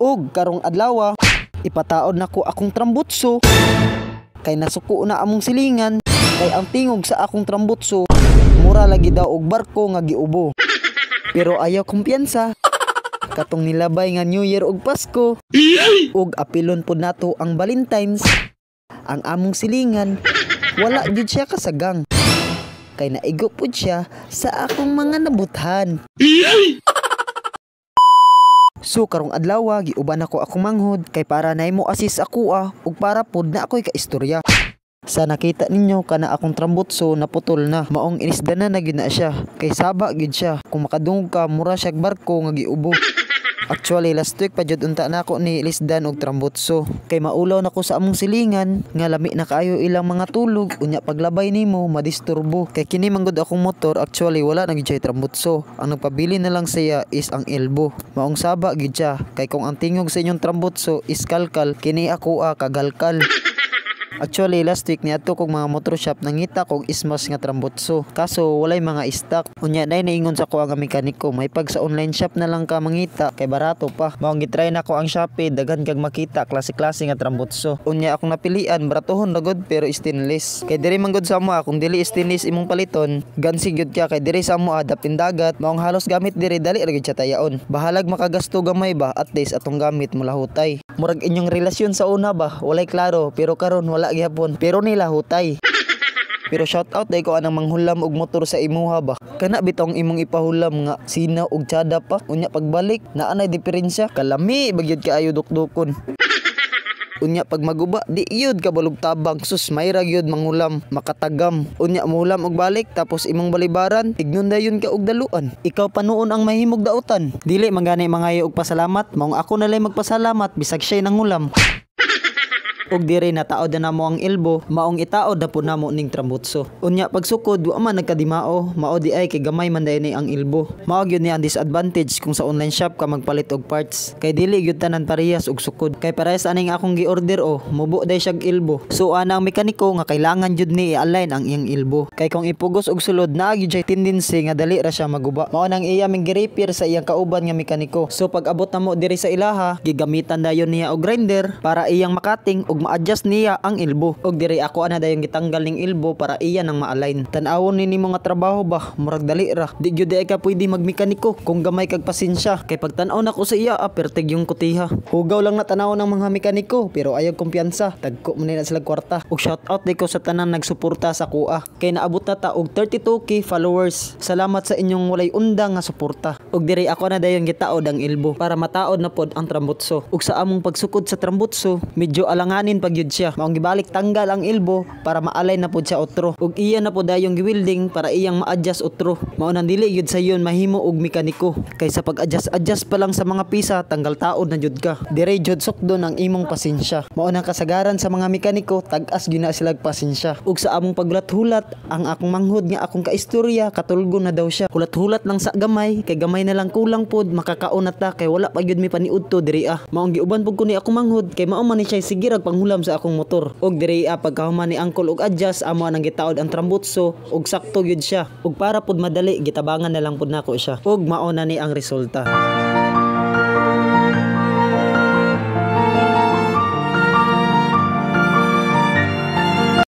Ug karong adlaw ipataod nako akong trambutso kay nasuko na among silingan kay ang tingog sa akong trambutso mura lagi daw og barko nga giubo. Pero ayaw kumpiyansa katong nilabay nga New Year ug Pasko ug apilon pod nato ang Valentine's. Ang among silingan wala gyud siya kasagang kay naigo pod siya sa akong mga nabuthan. So karong adlaw giuban ako akong manghod kay para nay mo assist ako ug para pod na ako'y kaistorya. Sa nakita ninyo kana akong trambutso naputol na, maong inisdanan na gyud na siya kay saba gyud siya. Kung makadungog ka mura siya barko nga giubo. Actually last week pa jud unta nako ni lisdan og trambutso kay maulaw nako sa among silingan nga lami na kaayo ilang mga tulog unya paglabay nimo madisturbo kay kini manggod akong motor. Actually wala na gyud siya trambutso, ang nagpabili na lang siya is ang elbow. Maong saba gyud siya kay kung ang tingog sa inyong trambutso is kalkal, kini ako kagalkal. Actually last week niadto kog mga motor shop nangita kog ismas nga trambutso kaso walay mga stock. Unya nay naingon sa ko ang mekaniko may pag sa online shop na lang ka mangita kay barato pa. Maong gitry na ko ang Shopee daghan kag makita klase-klase nga trambutso. Unya akong napilian baratohon ragod pero stainless kay diri manggod sa mo kung dili stainless imong paliton gansi gyud ka kay diri sa mo dapin dagat maong halos gamit diri dali ra gyud siya tayaon. Bahalag makagasto gamay ba at least atong gamit mula hutay. Murag inyong relasyon sa una ba walay klaro pero karon wala gihapon pero nila hutay. Pero shout out day ko anang manghulam og motor sa imuha ba. Kana bitong imong ipahulam nga sinaw og tsada pa. Unya pagbalik naa nay diferensya. Kalami bagyod kaayo dukdukon. Unya pag maguba di yun kabalog tabang sus mayra gyud manghulam makatagam. Unya muhulam og balik tapos imong balibaran tignon dayon ka og daluan. Ikaw panuon ang mahimog dautan. Dili mangani mangayo og pasalamat maong ako nalay magpasalamat bisag siya nangulam. Og diri nataod na namo ang elbow maong itaod na po namo ning trambutso. Unya pagsukod wa man nagkadimao mao di ay kay gamay man ni ang elbow. Mao gyud ni ang disadvantage kung sa online shop ka magpalit og parts kay dili gyud tanan parehas og sukod kay parehas aning akong gi-order mubo day siyag elbow. So ana ang mekaniko nga kailangan jud ni i-align ang iyang elbow kay kung ipugos og sulod naa gyud siya tendency nga dali ra siya maguba. Mao nang iya ming gi-repair sa iyang kauban nga mekaniko. So pag abot namo diri sa ilaha gigamitan dayon niya og grinder para iyang makating og ma-adjust niya ang elbow. Og diri ako ana dayon gitanggal ning elbow para iya nang ma-align. Tan-awon nini mga trabaho ba murag dali ra. Di gyud ka pwede magmekaniko kung gamay kag pasensya kay pag tan-aw nako sa iya pertig yung kutiha. Hugaw lang na tan-aw ng mga mekaniko pero ayaw kumpiyansa. Tagko man na sila kwarta. Og shout out di ko sa tanan nagsuporta sa kuha. Kay naabot na ta og 32k followers. Salamat sa inyong walay undang nga suporta. Og diri ako na dayon gitaod ang elbow para mataod na pod ang trambutso. Og sa among pagsukod sa trambutso medyo alanganin pag yun siya. Maong gibalik tanggal ang elbow para ma-align na pod siya otro. Ug iya na pod dayong giwilding para iyang ma-adjust otro. Mao nang dili yun sa yun mahimo og mekaniko. Kay sa pag-adjust pa lang sa mga pisa tanggal taod na jud ka. Dire jud sukdon ang imong pasensya. Mao nang kasagaran sa mga mekaniko tag-as gyud na sila pasensya. Ug sa among paghulat-hulat ang akong manghod nga akong kaistorya katulgo na daw siya. Hulat-hulat lang sa gamay kay gamay na lang kulang pod makakaon na ta kay wala pa gyud mi paniudto diri Maong giuban pud ko ni akong manghod kay mao man ni siya sige rag panghulam sa akong motor. Og diri pagkahuman ni angkol og adjust amo nang gitaod ang trambutso og sakto gyud siya. Og para pud madali gitabangan na lang pud nako siya. Og mao na ni ang resulta.